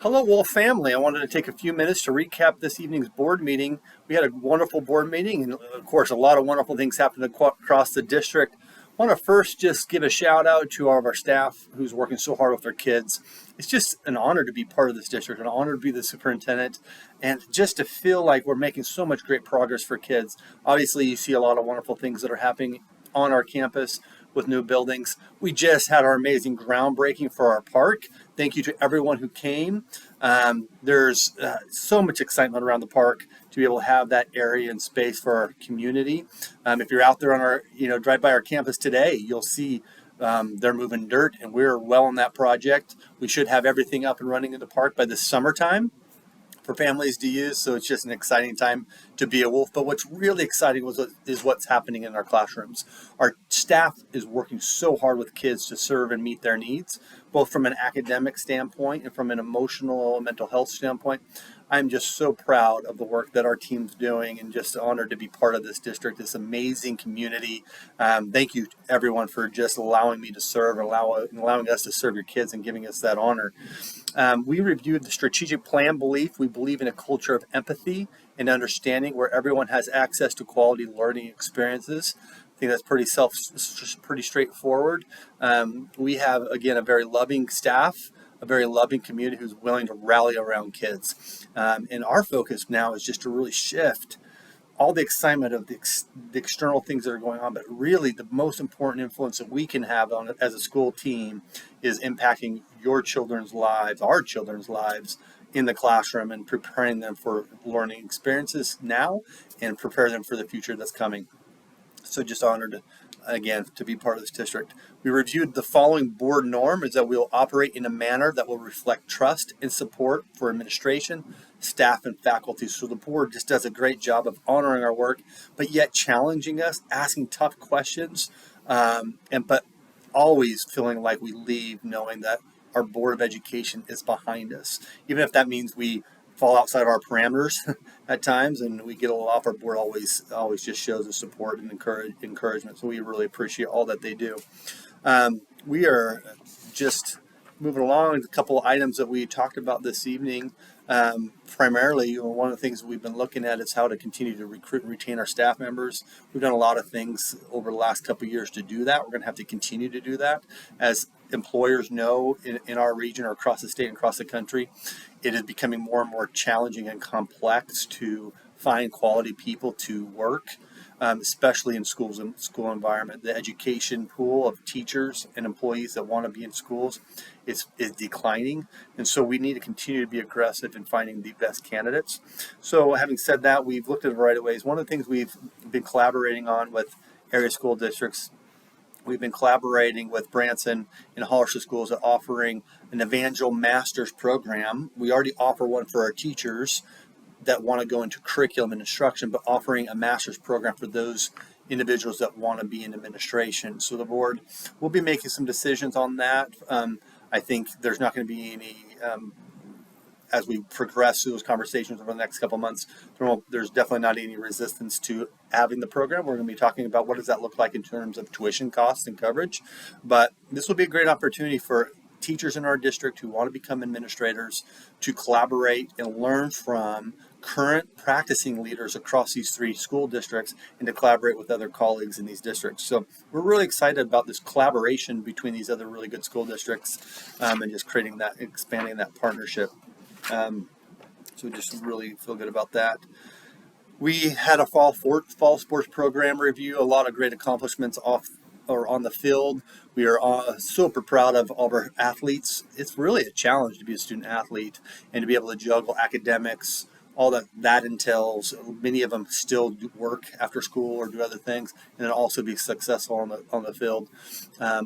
Hello, Wolf family. I wanted to take a few minutes to recap this evening's board meeting. We had a wonderful board meeting, and of course, a lot of wonderful things happened across the district. I want to first just give a shout out to all of our staff who's working so hard with their kids. It's just an honor to be part of this district, an honor to be the superintendent, and just to feel like we're making so much great progress for kids. Obviously, you see a lot of wonderful things that are happening on our campus with new buildings. We just had our amazing groundbreaking for our park. Thank you to everyone who came. There's so much excitement around the park to be able to have that area and space for our community. If you're out there on our, drive by our campus today, you'll see they're moving dirt, and we're well on that project. We should have everything up and running in the park by the summertime for families to use. So it's just an exciting time to be a Wolf. But what's really exciting is what's happening in our classrooms. Our staff is working so hard with kids to serve and meet their needs, both from an academic standpoint and from an emotional, mental health standpoint. I'm just so proud of the work that our team's doing and just honored to be part of this district, this amazing community. Thank you, everyone, for just allowing me to serve and allowing us to serve your kids and giving us that honor. We reviewed the strategic plan belief. We believe in a culture of empathy and understanding where everyone has access to quality learning experiences. I think that's pretty straightforward. We have, again, a very loving staff, a very loving community who's willing to rally around kids. And our focus now is just to really shift all the excitement of the external things that are going on, but really the most important influence that we can have on it as a school team is impacting your children's lives, our children's lives in the classroom, and preparing them for learning experiences now and prepare them for the future that's coming. So just honored, again, to be part of this district. We reviewed the following board norm is that we will operate in a manner that will reflect trust and support for administration, staff, and faculty. So the board just does a great job of honoring our work, but yet challenging us, asking tough questions, but always feeling like we leave knowing that our Board of Education is behind us. Even if that means we fall outside of our parameters at times and we get a little off, our board always just shows us support and encouragement. So we really appreciate all that they do. We are just moving along. A couple of items that we talked about this evening. Primarily, one of the things we've been looking at is how to continue to recruit and retain our staff members. We've done a lot of things over the last couple of years to do that. We're going to have to continue to do that. As employers know in our region or across the state and across the country, it is becoming more and more challenging and complex to find quality people to work, especially in schools and school environment. The education pool of teachers and employees that want to be in schools is declining, and so we need to continue to be aggressive in finding the best candidates. So having said that, we've looked at a variety of ways. One of the things we've been collaborating on with area school districts, we've been collaborating with Branson and Hollister schools at offering an Evangel master's program. We already offer one for our teachers that want to go into curriculum and instruction, but offering a master's program for those individuals that want to be in administration. So the board will be making some decisions on that. I think there's not going to be any, as we progress through those conversations over the next couple of months, there's definitely not any resistance to having the program. We're going to be talking about what does that look like in terms of tuition costs and coverage. But this will be a great opportunity for teachers in our district who want to become administrators to collaborate and learn from current practicing leaders across these three school districts and to collaborate with other colleagues in these districts. So we're really excited about this collaboration between these other really good school districts and just creating that, expanding that partnership. So just really feel good about that. We had a fall sports program review, a lot of great accomplishments on the field. We are super proud of all of our athletes. It's really a challenge to be a student athlete and to be able to juggle academics, all that entails. Many of them still work after school or do other things, and then also be successful on the field.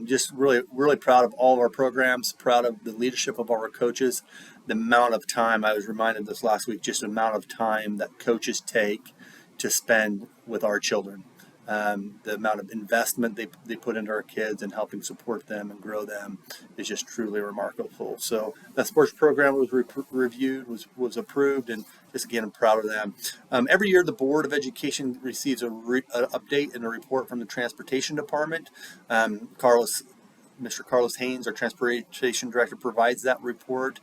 Just really proud of all of our programs, proud of the leadership of our coaches, the amount of time, I was reminded this last week, just the amount of time that coaches take to spend with our children. The amount of investment they put into our kids and helping support them and grow them is just truly remarkable. So that sports program was reviewed, was approved, and just again, I'm proud of them. Every year, the Board of Education receives an update and a report from the Transportation Department. Carlos Mr. Carlos Haynes, our transportation director, provides that report,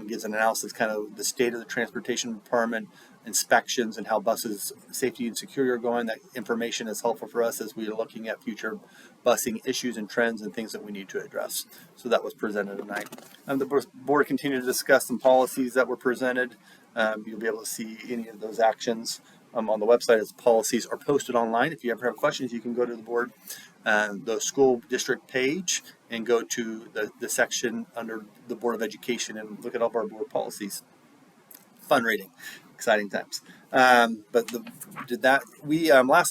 gives an analysis kind of the state of the transportation department, inspections, and how buses safety and security are going. That information is helpful for us as we are looking at future busing issues and trends and things that we need to address. So that was presented tonight. The board continued to discuss some policies that were presented. You'll be able to see any of those actions on the website as policies are posted online. If you ever have questions, you can go to the board, the school district page, and go to the section under the Board of Education and look at all of our board policies. Fun reading, exciting times. Last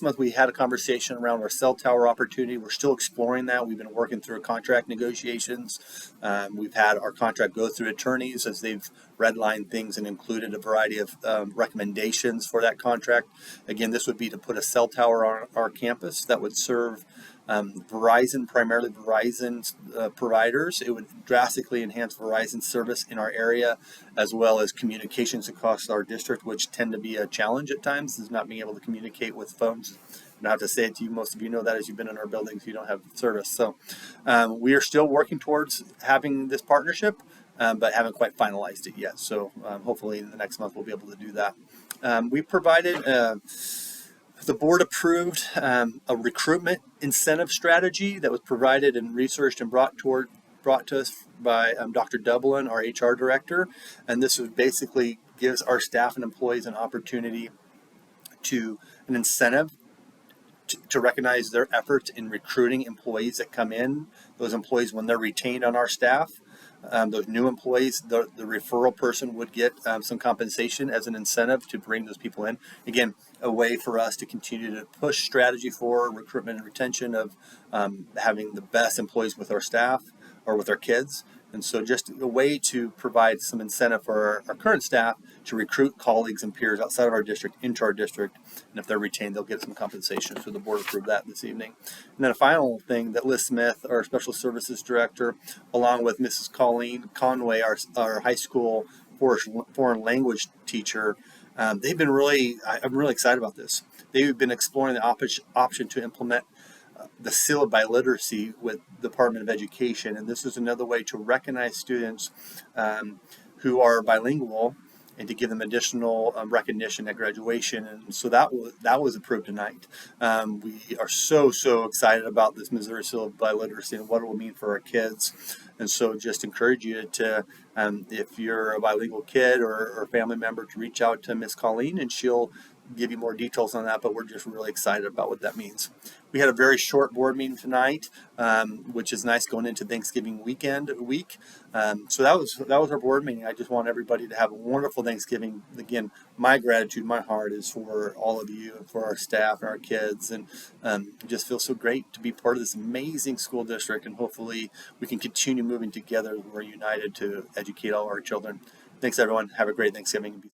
month we had a conversation around our cell tower opportunity. We're still exploring that. We've been working through contract negotiations. We've had our contract go through attorneys as they've redlined things and included a variety of recommendations for that contract. Again, this would be to put a cell tower on our campus that would serve Verizon, primarily Verizon providers. It would drastically enhance Verizon's service in our area, as well as communications across our district, which tend to be a challenge at times, is not being able to communicate with phones. I don't have to say it to you. Most of you know that as you've been in our buildings, you don't have service. So we are still working towards having this partnership, but haven't quite finalized it yet. So hopefully in the next month we'll be able to do that. We provided the board approved a recruitment incentive strategy that was provided and researched and brought to us by Dr. Dublin, our HR director. And this basically gives our staff and employees an opportunity an incentive to recognize their efforts in recruiting employees that come in. Those employees, when they're retained on our staff, those new employees, the referral person would get some compensation as an incentive to bring those people in. Again, a way for us to continue to push strategy for recruitment and retention of having the best employees with our staff or with our kids. And so just a way to provide some incentive for our current staff to recruit colleagues and peers outside of our district into our district. And if they're retained, they'll get some compensation. So the board approved that this evening. And then a final thing that Liz Smith, our special services director, along with Mrs. Colleen Conway, our high school foreign language teacher, I'm really excited about this. They've been exploring the option to implement the seal of biliteracy with the Department of Education, and this is another way to recognize students who are bilingual and to give them additional recognition at graduation. And so that was approved tonight. We are so excited about this Missouri Seal of Biliteracy and what it will mean for our kids. And so just encourage you to, if you're a bilingual kid or family member, to reach out to Miss Colleen, and she'll give you more details on that, but we're just really excited about what that means. We had a very short board meeting tonight, which is nice going into Thanksgiving week. So that was our board meeting. I just want everybody to have a wonderful Thanksgiving. Again, my gratitude, my heart is for all of you and for our staff and our kids, and it just feels so great to be part of this amazing school district, and hopefully we can continue moving together. We're united to educate all our children. Thanks, everyone. Have a great Thanksgiving.